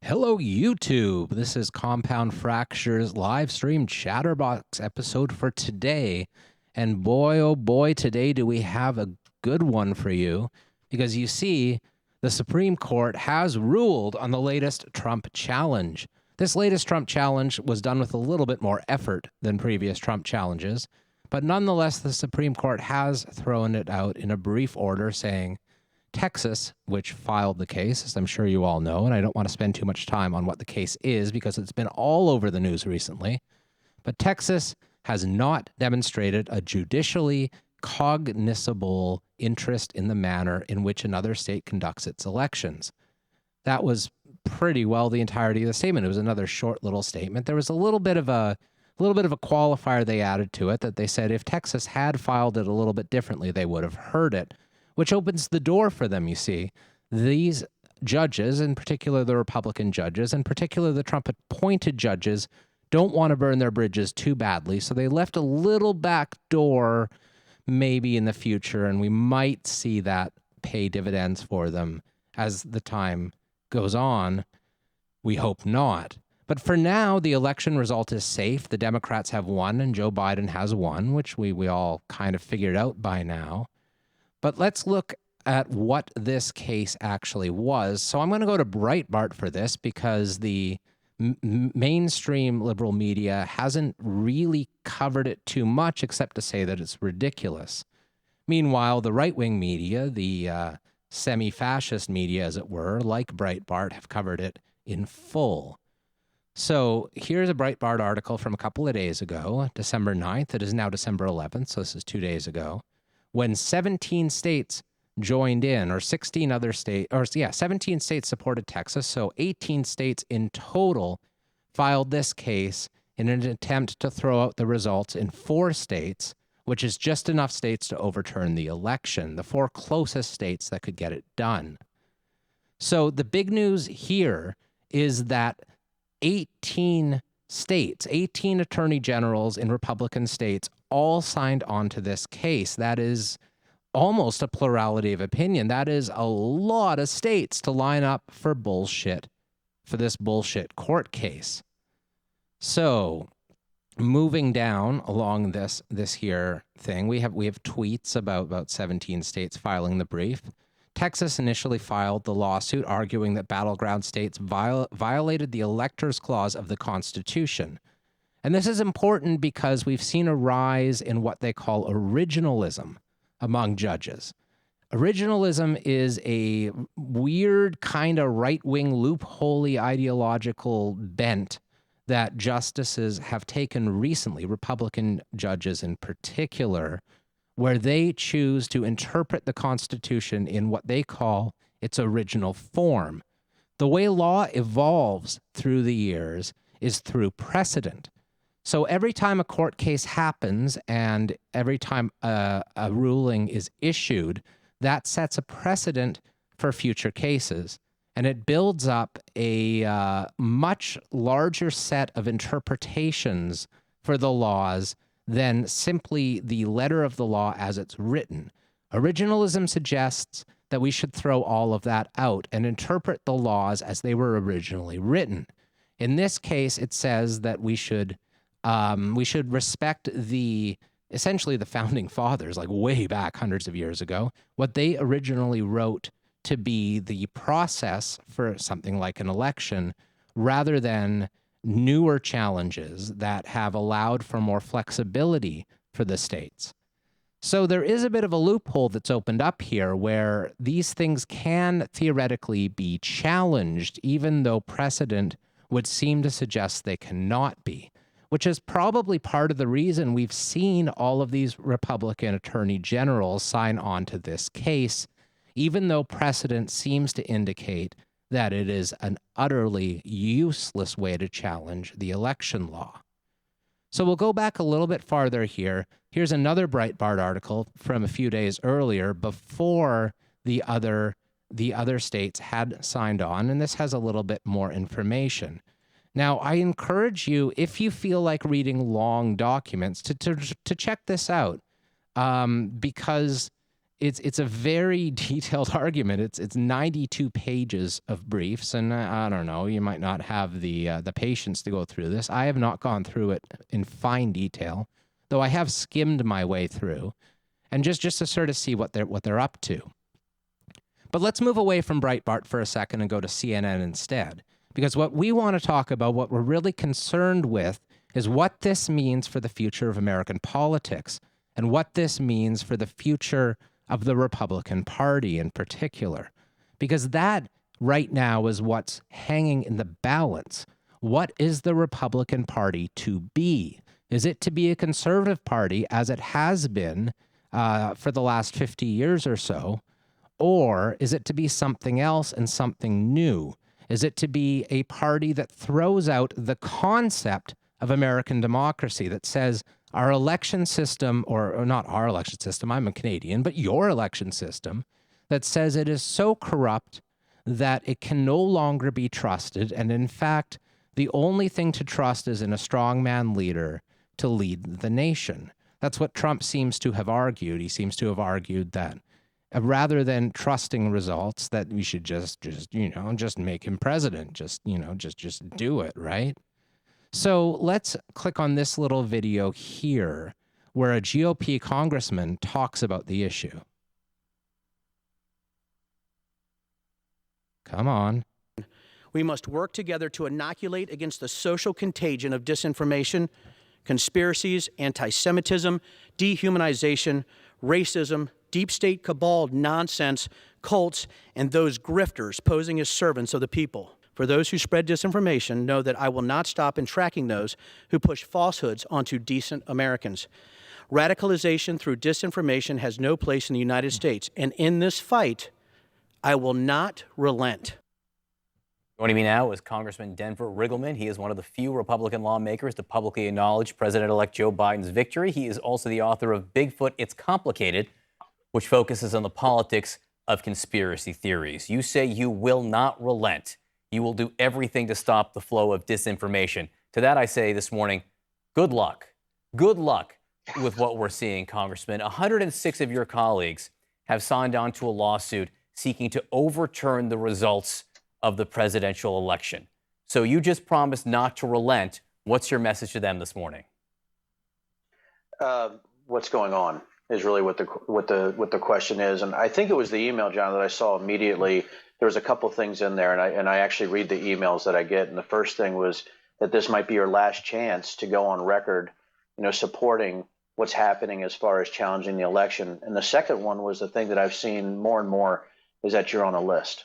Hello, YouTube. This is Compound Fracture's Livestream Chatterbox episode for today. And boy, oh boy, today do we have a good one for you. Because you see, the Supreme Court has ruled on the latest Trump challenge. This latest Trump challenge was done with a little bit more effort than previous Trump challenges. But nonetheless, the Supreme Court has thrown it out in a brief order saying, Texas, which filed the case, as I'm sure you all know, and I don't want to spend too much time on what the case is because it's been all over the news recently, but Texas has not demonstrated a judicially cognizable interest in the manner in which another state conducts its elections. That was pretty well the entirety of the statement. It was another short little statement. There was a little bit of a qualifier they added to it that they said if Texas had filed it a little bit differently, they would have heard it, which opens the door for them, you see. These judges, in particular the Republican judges, in particular the Trump-appointed judges, don't want to burn their bridges too badly, so they left a little back door maybe in the future, and we might see that pay dividends for them as the time goes on. We hope not. But for now, the election result is safe. The Democrats have won, and Joe Biden has won, which we all kind of figured out by now. But let's look at what this case actually was. So I'm going to go to Breitbart for this because the mainstream liberal media hasn't really covered it too much except to say that it's ridiculous. Meanwhile, the right-wing media, the semi-fascist media, as it were, like Breitbart, have covered it in full. So here's a Breitbart article from a couple of days ago, December 9th. It is now December 11th, so this is 2 days ago. When 17 states joined in, or 16 other states, 17 states supported Texas, so 18 states in total filed this case in an attempt to throw out the results in 4 states, which is just enough states to overturn the election, the 4 closest states that could get it done. So the big news here is that 18 states, 18 attorney generals in Republican states all signed on to this case. That is almost a plurality of opinion. That is a lot of states to line up for bullshit, for this bullshit court case. So moving down along this here thing, we have tweets about 17 states filing the brief. Texas initially filed the lawsuit arguing that battleground states violated the Electors Clause of the Constitution. And this is important because we've seen a rise in what they call originalism among judges. Originalism is a weird kind of right-wing loopholey ideological bent that justices have taken recently, Republican judges in particular, where they choose to interpret the Constitution in what they call its original form. The way law evolves through the years is through precedent. So every time a court case happens and every time a ruling is issued, that sets a precedent for future cases. And it builds up a much larger set of interpretations for the laws than simply the letter of the law as it's written. Originalism suggests that we should throw all of that out and interpret the laws as they were originally written. In this case, it says that we should respect essentially the founding fathers, like way back hundreds of years ago, what they originally wrote to be the process for something like an election, rather than newer challenges that have allowed for more flexibility for the states. So there is a bit of a loophole that's opened up here where these things can theoretically be challenged, even though precedent would seem to suggest they cannot be, which is probably part of the reason we've seen all of these Republican attorney generals sign on to this case, even though precedent seems to indicate that it is an utterly useless way to challenge the election law. So we'll go back a little bit farther here. Here's another Breitbart article from a few days earlier before the other states had signed on, and this has a little bit more information. Now, I encourage you, if you feel like reading long documents, to check this out, because it's a very detailed argument. It's 92 pages of briefs, and I don't know, you might not have the patience to go through this. I have not gone through it in fine detail, though I have skimmed my way through, and just to sort of see what they're up to. But let's move away from Breitbart for a second and go to CNN instead, because what we want to talk about, what we're really concerned with, is what this means for the future of American politics and what this means for the future of the Republican Party in particular, because that right now is what's hanging in the balance. What is the Republican Party to be? Is it to be a conservative party, as it has been for the last 50 years or so, or is it to be something else and something new? Is it to be a party that throws out the concept of American democracy, that says our election system, or not our election system, I'm a Canadian, but your election system, that says it is so corrupt that it can no longer be trusted, and in fact, the only thing to trust is in a strongman leader to lead the nation. That's what Trump seems to have argued. He seems to have argued that rather than trusting results, that we should just make him president, just do it, right? So let's click on this little video here where a GOP congressman talks about the issue. Come on. We must work together to inoculate against the social contagion of disinformation, conspiracies, anti-Semitism, dehumanization, racism, deep state cabal nonsense, cults, and those grifters posing as servants of the people. For those who spread disinformation, know that I will not stop in tracking those who push falsehoods onto decent Americans. Radicalization through disinformation has no place in the United States, and in this fight, I will not relent. Joining me now is Congressman Denver Riggleman. He is one of the few Republican lawmakers to publicly acknowledge President-elect Joe Biden's victory. He is also the author of Bigfoot, It's Complicated, which focuses on the politics of conspiracy theories. You say you will not relent. You will do everything to stop the flow of disinformation. To that I say this morning, good luck. Good luck with what we're seeing, Congressman. 106 of your colleagues have signed on to a lawsuit seeking to overturn the results of the presidential election. So you just promised not to relent. What's your message to them this morning? What's going on is really what the question is. And I think it was the email, John, that I saw immediately. There was a couple things in there, and I actually read the emails that I get. And the first thing was that this might be your last chance to go on record, supporting what's happening as far as challenging the election. And the second one was the thing that I've seen more and more is that you're on a list.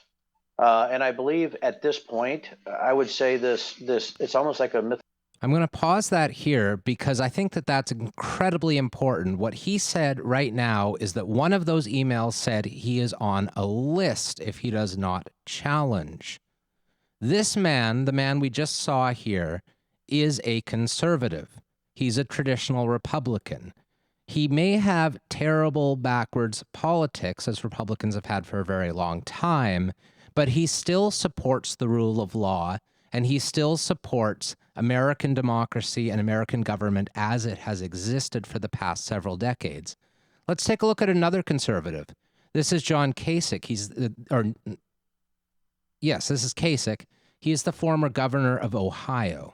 And I believe at this point, I would say this it's almost like a myth. I'm going to pause that here because I think that that's incredibly important. What he said right now is that one of those emails said he is on a list if he does not challenge. This man, the man we just saw here, is a conservative. He's a traditional Republican. He may have terrible backwards politics, as Republicans have had for a very long time, but he still supports the rule of law, and he still supports American democracy and American government as it has existed for the past several decades. Let's take a look at another conservative. This is John Kasich. This is Kasich. He is the former governor of Ohio.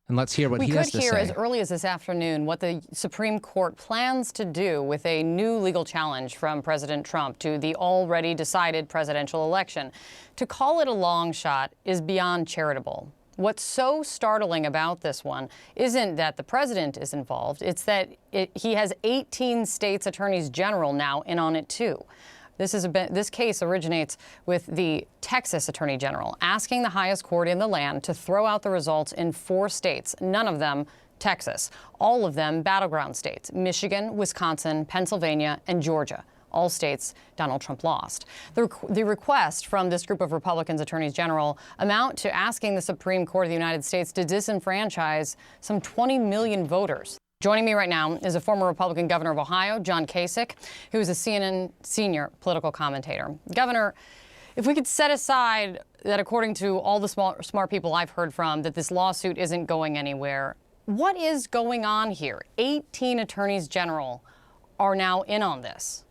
And let's hear what he has to say. We could hear as early as this afternoon what the Supreme Court plans to do with a new legal challenge from President Trump to the already decided presidential election. To call it a long shot is beyond charitable. What's so startling about this one isn't that the president is involved, it's that he has 18 states' attorneys general now in on it too. This case originates with the Texas Attorney General asking the highest court in the land to throw out the results in 4 states, none of them Texas, all of them battleground states, Michigan, Wisconsin, Pennsylvania, and Georgia. All states Donald Trump lost. The request from this group of Republicans attorneys general amount to asking the Supreme Court of the United States to disenfranchise some 20 million voters. Joining me right now is a former Republican governor of Ohio, John Kasich, who is a CNN senior political commentator. Governor, if we could set aside that according to all the smart people I've heard from, that this lawsuit isn't going anywhere, what is going on here? 18 attorneys general are now in on this.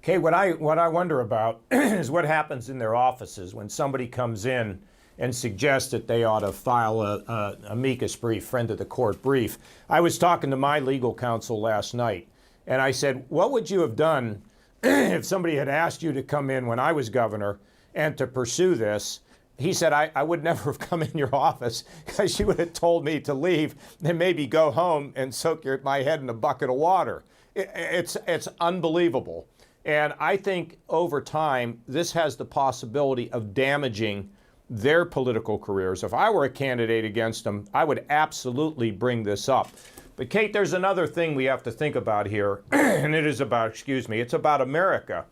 Okay, what I wonder about is what happens in their offices when somebody comes in and suggests that they ought to file a amicus brief, friend of the court brief. I was talking to my legal counsel last night, and I said, what would you have done if somebody had asked you to come in when I was governor and to pursue this? He said, I would never have come in your office because you would have told me to leave and maybe go home and soak my head in a bucket of water. It's unbelievable. And I think over time, this has the possibility of damaging their political careers. If I were a candidate against them, I would absolutely bring this up. But Kate, there's another thing we have to think about here, and it is about, it's about America.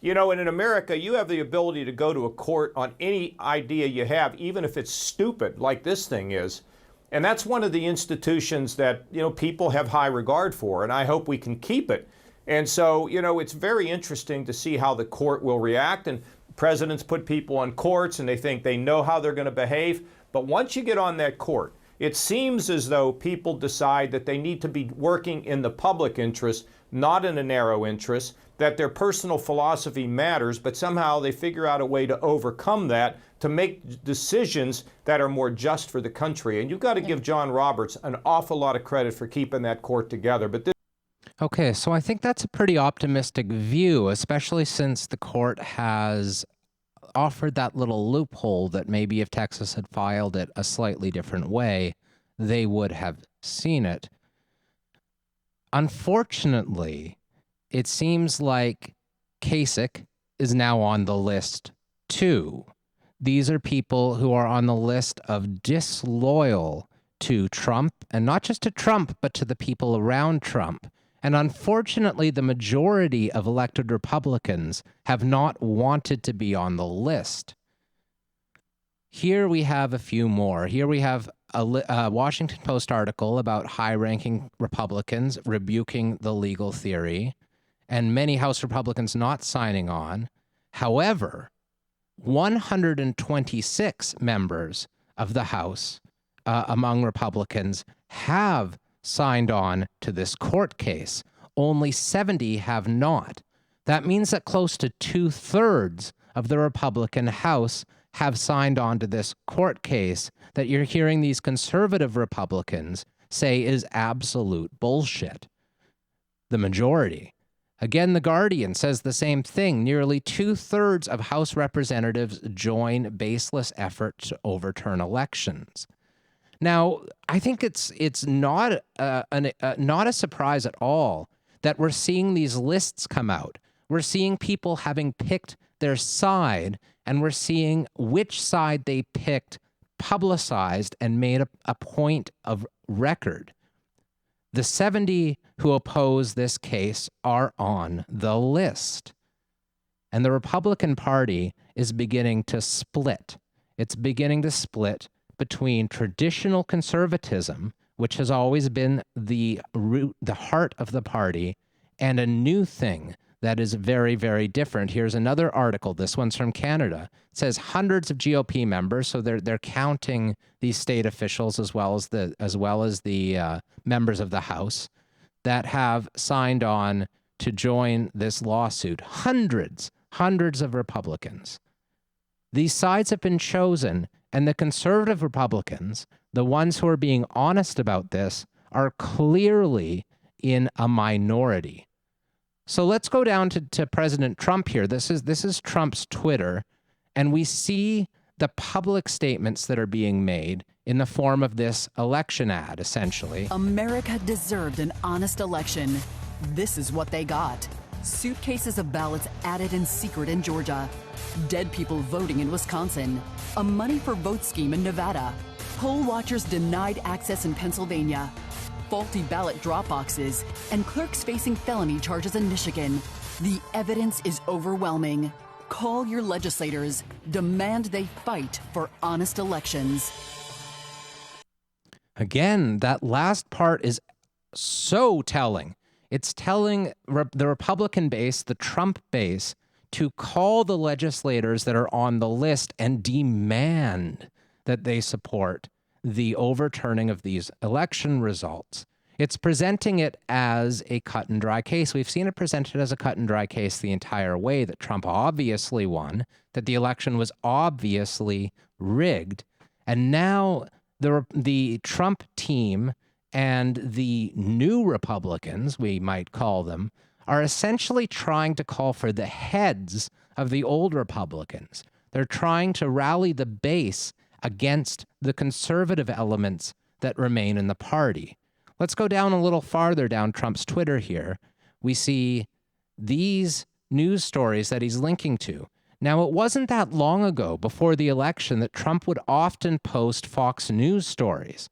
You know, and in America, you have the ability to go to a court on any idea you have, even if it's stupid, like this thing is. And that's one of the institutions that, people have high regard for, and I hope we can keep it. And so, it's very interesting to see how the court will react. And presidents put people on courts and they think they know how they're going to behave. But once you get on that court, it seems as though people decide that they need to be working in the public interest, not in a narrow interest, that their personal philosophy matters, but somehow they figure out a way to overcome that to make decisions that are more just for the country. And you've got to give John Roberts an awful lot of credit for keeping that court together. But Okay, so I think that's a pretty optimistic view, especially since the court has offered that little loophole that maybe if Texas had filed it a slightly different way, they would have seen it. Unfortunately, it seems like Kasich is now on the list too. These are people who are on the list of disloyal to Trump, and not just to Trump, but to the people around Trump. And unfortunately, the majority of elected Republicans have not wanted to be on the list. Here we have a few more. Here we have a Washington Post article about high-ranking Republicans rebuking the legal theory, and many House Republicans not signing on. However, 126 members of the House among Republicans have signed on to this court case. Only 70 have not. That means that close to 2/3 of the Republican House have signed on to this court case that you're hearing these conservative Republicans say is absolute bullshit. The majority. Again, The Guardian says the same thing. Nearly 2/3 of House representatives join baseless effort to overturn elections. Now, I think it's not a surprise at all that we're seeing these lists come out. We're seeing people having picked their side, and we're seeing which side they picked publicized and made a point of record. The 70 who oppose this case are on the list. And the Republican Party is beginning to split. It's beginning to split between traditional conservatism, which has always been the heart of the party, and a new thing that is very, very different. Here's another article. This one's from Canada. It says hundreds of GOP members, so they're counting these state officials as well as the members of the House that have signed on to join this lawsuit. Hundreds of Republicans. These sides have been chosen, and the conservative Republicans, the ones who are being honest about this, are clearly in a minority. So let's go down to President Trump here. This is Trump's Twitter, and we see the public statements that are being made in the form of this election ad, essentially. America deserved an honest election. This is what they got. Suitcases of ballots added in secret in Georgia. Dead people voting in Wisconsin. A money for vote scheme in Nevada. Poll watchers denied access in Pennsylvania. Faulty ballot drop boxes, and clerks facing felony charges in Michigan. The evidence is overwhelming. Call your legislators. Demand they fight for honest elections. Again, that last part is so telling. It's telling the Republican base, the Trump base, to call the legislators that are on the list and demand that they support the overturning of these election results. It's presenting it as a cut and dry case. We've seen it presented as a cut and dry case the entire way, that Trump obviously won, that the election was obviously rigged. And now the Trump team and the new Republicans, we might call them, are essentially trying to call for the heads of the old Republicans. They're trying to rally the base against the conservative elements that remain in the party. Let's go down a little farther down Trump's Twitter here. We see these news stories that he's linking to. Now, it wasn't that long ago, before the election, that Trump would often post Fox News stories.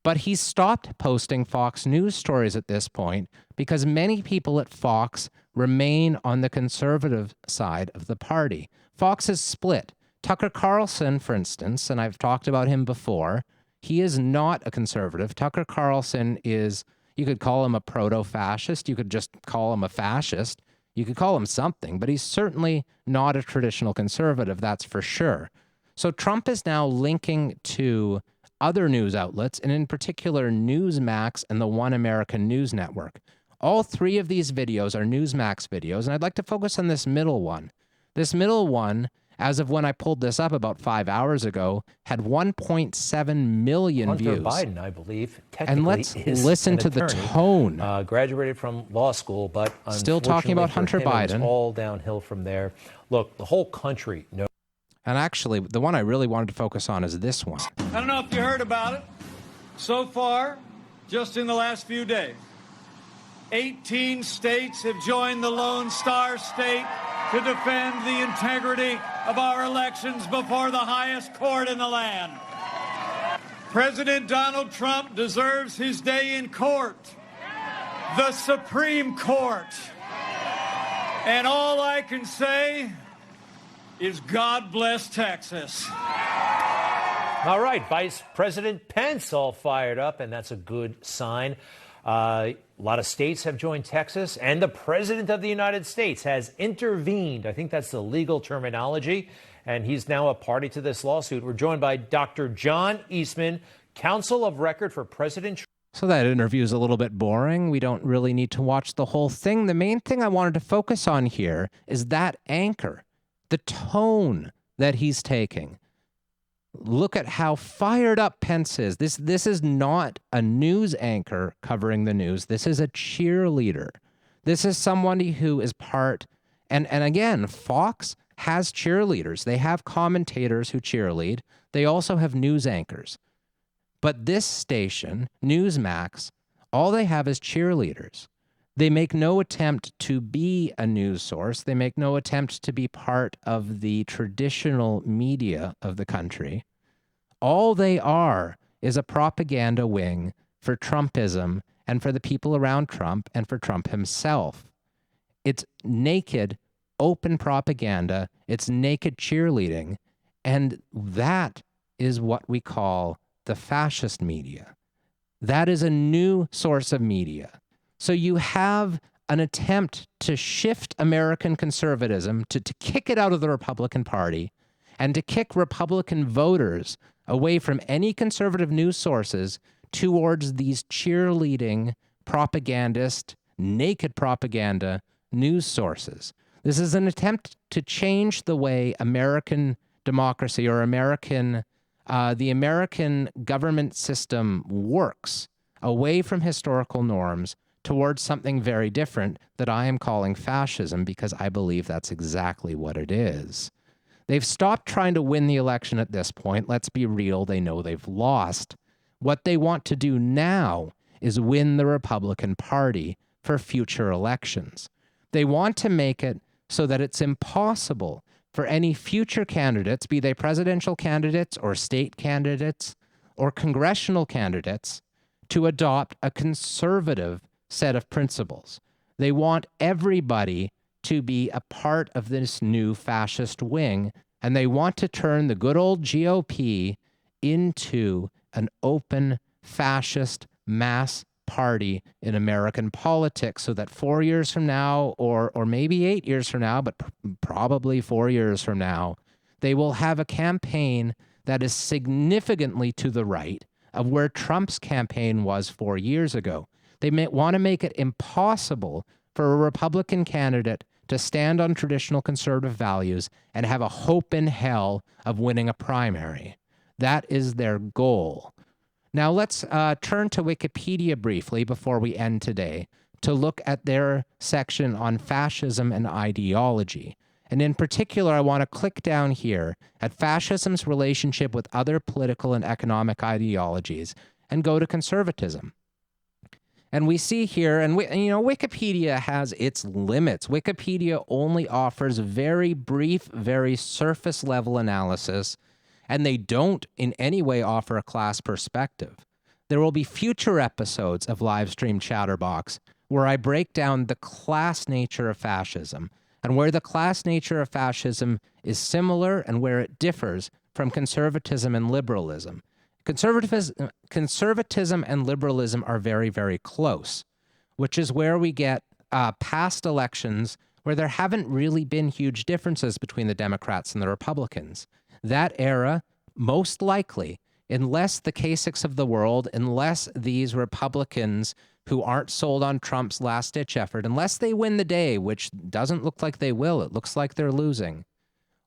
But he stopped posting Fox News stories at this point because many people at Fox remain on the conservative side of the party. Fox is split. Tucker Carlson, for instance, and I've talked about him before, he is not a conservative. Tucker Carlson is, you could call him a proto-fascist. You could just call him a fascist. You could call him something, but he's certainly not a traditional conservative, that's for sure. So Trump is now linking to other news outlets, and in particular Newsmax and the One American News Network. All three of these videos are Newsmax videos, and I'd like to focus on this middle one. This middle one, as of when I pulled this up about 5 hours ago, had 1.7 million Hunter views. Biden, I believe, technically And let's is listen an to the attorney, tone. graduated from law school, but Still talking about unfortunately for Hunter him, it Biden. was all downhill from there. Look, the whole country knows. And actually, the one I really wanted to focus on is this one. I don't know if you heard about it. So far, just in the last few days, 18 states have joined the Lone Star State to defend the integrity of our elections before the highest court in the land. President Donald Trump deserves his day in court, the Supreme Court. And all I can say is God bless Texas. All right, Vice President Pence all fired up, and that's a good sign. A lot of states have joined Texas, and the President of the United States has intervened. I think that's the legal terminology, and he's now a party to this lawsuit. We're joined by Dr. John Eastman, counsel of record for President Trump. So that interview is a little bit boring. We don't really need to watch the whole thing. The main thing I wanted to focus on here is that anchor, the tone that he's taking. Look at how fired up Pence is. This is not a news anchor covering the news. This is a cheerleader. This is somebody who is part, and again, Fox has cheerleaders. They have commentators who cheerlead. They also have news anchors. But this station, Newsmax, all they have is cheerleaders. They make no attempt to be a news source. They make no attempt to be part of the traditional media of the country. All they are is a propaganda wing for Trumpism and for the people around Trump and for Trump himself. It's naked, open propaganda. It's naked cheerleading. And that is what we call the fascist media. That is a new source of media. So you have an attempt to shift American conservatism, to kick it out of the Republican Party, and to kick Republican voters away from any conservative news sources towards these cheerleading, propagandist, naked propaganda news sources. This is an attempt to change the way American democracy or the American government system works away from historical norms towards something very different that I am calling fascism, because I believe that's exactly what it is. They've stopped trying to win the election at this point. Let's be real. They know they've lost. What they want to do now is win the Republican Party for future elections. They want to make it so that it's impossible for any future candidates, be they presidential candidates or state candidates or congressional candidates, to adopt a conservative set of principles. They want everybody to be a part of this new fascist wing, and they want to turn the good old GOP into an open fascist mass party in American politics, so that 4 years from now, or maybe 8 years from now, but probably 4 years from now, they will have a campaign that is significantly to the right of where Trump's campaign was 4 years ago. They want to make it impossible for a Republican candidate to stand on traditional conservative values and have a hope in hell of winning a primary. That is their goal. Now let's turn to Wikipedia briefly before we end today to look at their section on fascism and ideology. And in particular, I want to click down here at fascism's relationship with other political and economic ideologies and go to conservatism. And we see here, and Wikipedia has its limits. Wikipedia only offers very brief, very surface level analysis, and they don't in any way offer a class perspective. There will be future episodes of Livestream Chatterbox where I break down the class nature of fascism and where the class nature of fascism is similar and where it differs from conservatism and liberalism. Conservatism and liberalism are very, very close, which is where we get past elections where there haven't really been huge differences between the Democrats and the Republicans. That era, most likely, unless the Kasichs of the world, unless these Republicans who aren't sold on Trump's last-ditch effort, unless they win the day, which doesn't look like they will, it looks like they're losing,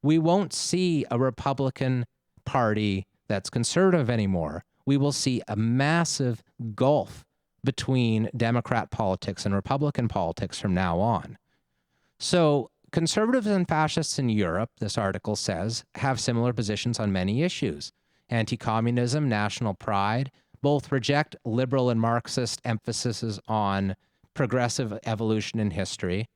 we won't see a Republican Party that's conservative anymore. We will see a massive gulf between Democrat politics and Republican politics from now on. So conservatives and fascists in Europe, this article says, have similar positions on many issues. Anti-communism, national pride, both reject liberal and Marxist emphases on progressive evolution in history.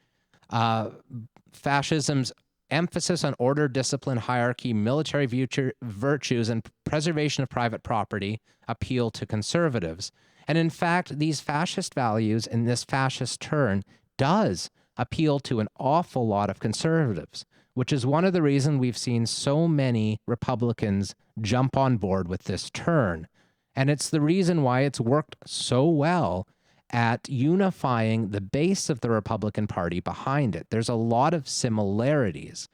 Fascism's emphasis on order, discipline, hierarchy, military virtues, and preservation of private property appeal to conservatives. And in fact, these fascist values and this fascist turn does appeal to an awful lot of conservatives, which is one of the reasons we've seen so many Republicans jump on board with this turn. And it's the reason why it's worked so well at unifying the base of the Republican Party behind it. There's a lot of similarities,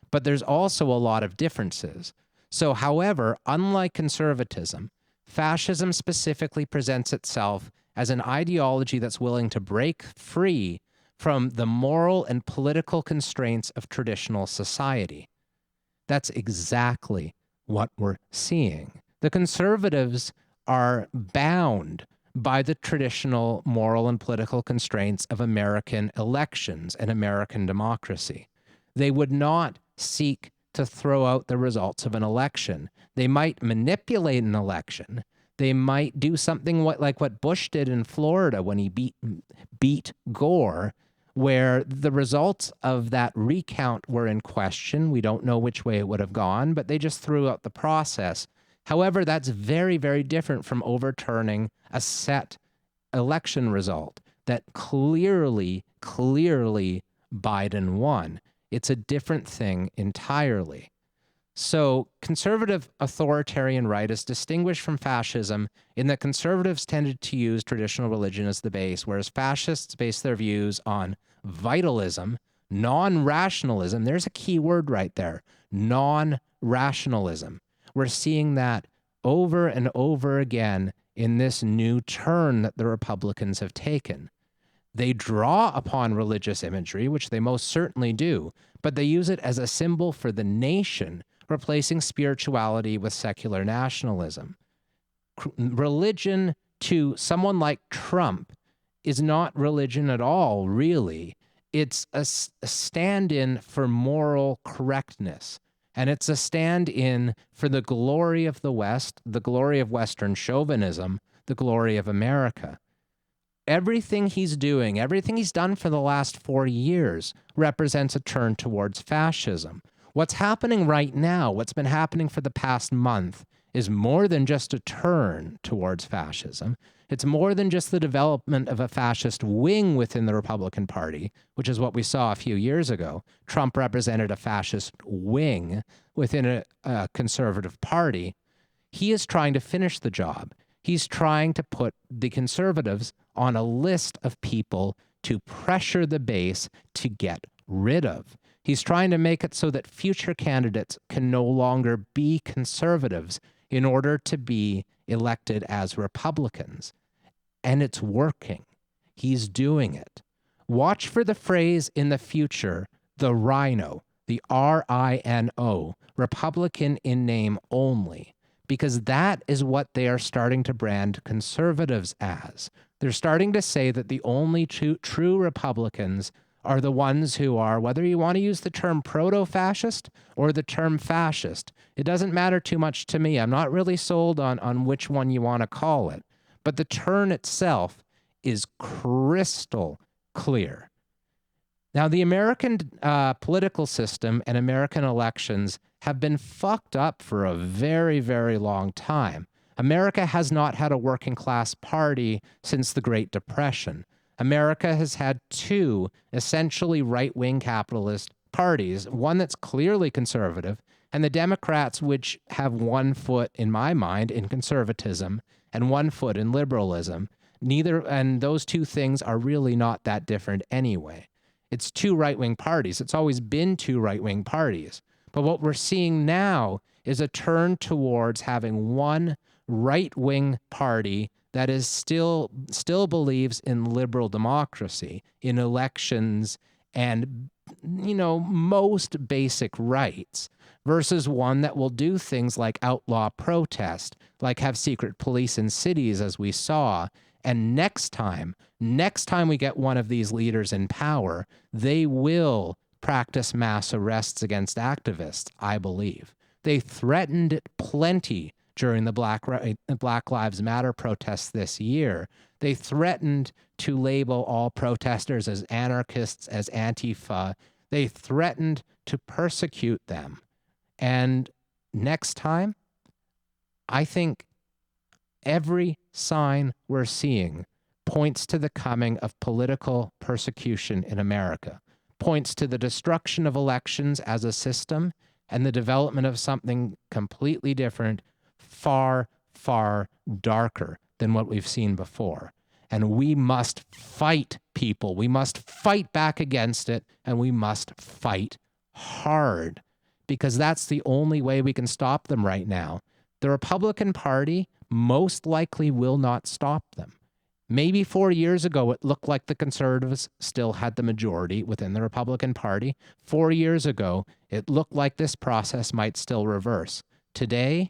but there's also a lot of differences. So, however, unlike conservatism, fascism specifically presents itself as an ideology that's willing to break free from the moral and political constraints of traditional society. That's exactly what we're seeing. The conservatives are bound by the traditional moral and political constraints of American elections and American democracy. They would not seek to throw out the results of an election. They might manipulate an election. They might do something like what Bush did in Florida when he beat Gore, where the results of that recount were in question. We don't know which way it would have gone, but they just threw out the process. However, that's very, very different from overturning a set election result that clearly Biden won. It's a different thing entirely. So conservative authoritarian right is distinguished from fascism in that conservatives tended to use traditional religion as the base, whereas fascists base their views on vitalism, non-rationalism. There's a key word right there, non-rationalism. We're seeing that over and over again in this new turn that the Republicans have taken. They draw upon religious imagery, which they most certainly do, but they use it as a symbol for the nation, replacing spirituality with secular nationalism. Religion to someone like Trump is not religion at all, really. It's a stand-in for moral correctness. And it's a stand-in for the glory of the West, the glory of Western chauvinism, the glory of America. Everything he's doing, everything he's done for the last 4 years represents a turn towards fascism. What's happening right now, what's been happening for the past month, is more than just a turn towards fascism. It's more than just the development of a fascist wing within the Republican Party, which is what we saw a few years ago. Trump represented a fascist wing within a conservative party. He is trying to finish the job. He's trying to put the conservatives on a list of people to pressure the base to get rid of. He's trying to make it so that future candidates can no longer be conservatives in order to be elected as Republicans. And it's working. He's doing it. Watch for the phrase in the future, the rhino, the R-I-N-O, Republican in name only, because that is what they are starting to brand conservatives as. They're starting to say that the only true Republicans are the ones who are, whether you want to use the term proto-fascist or the term fascist, it doesn't matter too much to me. I'm not really sold on which one you want to call it. But the term itself is crystal clear. Now, the American political system and American elections have been fucked up for a very, very long time. America has not had a working class party since the Great Depression. America has had two essentially right-wing capitalist parties, one that's clearly conservative, and the Democrats, which have one foot, in my mind, in conservatism and one foot in liberalism. And those two things are really not that different anyway. It's two right-wing parties. It's always been two right-wing parties. But what we're seeing now is a turn towards having one right-wing party that is still believes in liberal democracy, in elections, and, most basic rights, versus one that will do things like outlaw protest, like have secret police in cities, as we saw. And next time we get one of these leaders in power, they will practice mass arrests against activists, I believe. They threatened it plenty during the Black Lives Matter protests this year. They threatened to label all protesters as anarchists, as Antifa. They threatened to persecute them. And next time, I think every sign we're seeing points to the coming of political persecution in America, points to the destruction of elections as a system and the development of something completely different, far, far darker than what we've seen before. And we must fight, people. We must fight back against it, and we must fight hard, because that's the only way we can stop them right now. The Republican Party most likely will not stop them. Maybe 4 years ago, it looked like the conservatives still had the majority within the Republican Party. 4 years ago, it looked like this process might still reverse. Today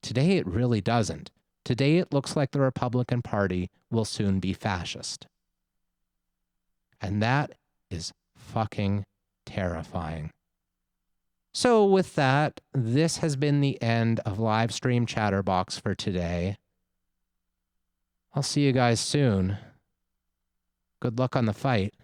it really doesn't. Today it looks like the Republican Party will soon be fascist. And that is fucking terrifying. So with that, this has been the end of Livestream Chatterbox for today. I'll see you guys soon. Good luck on the fight.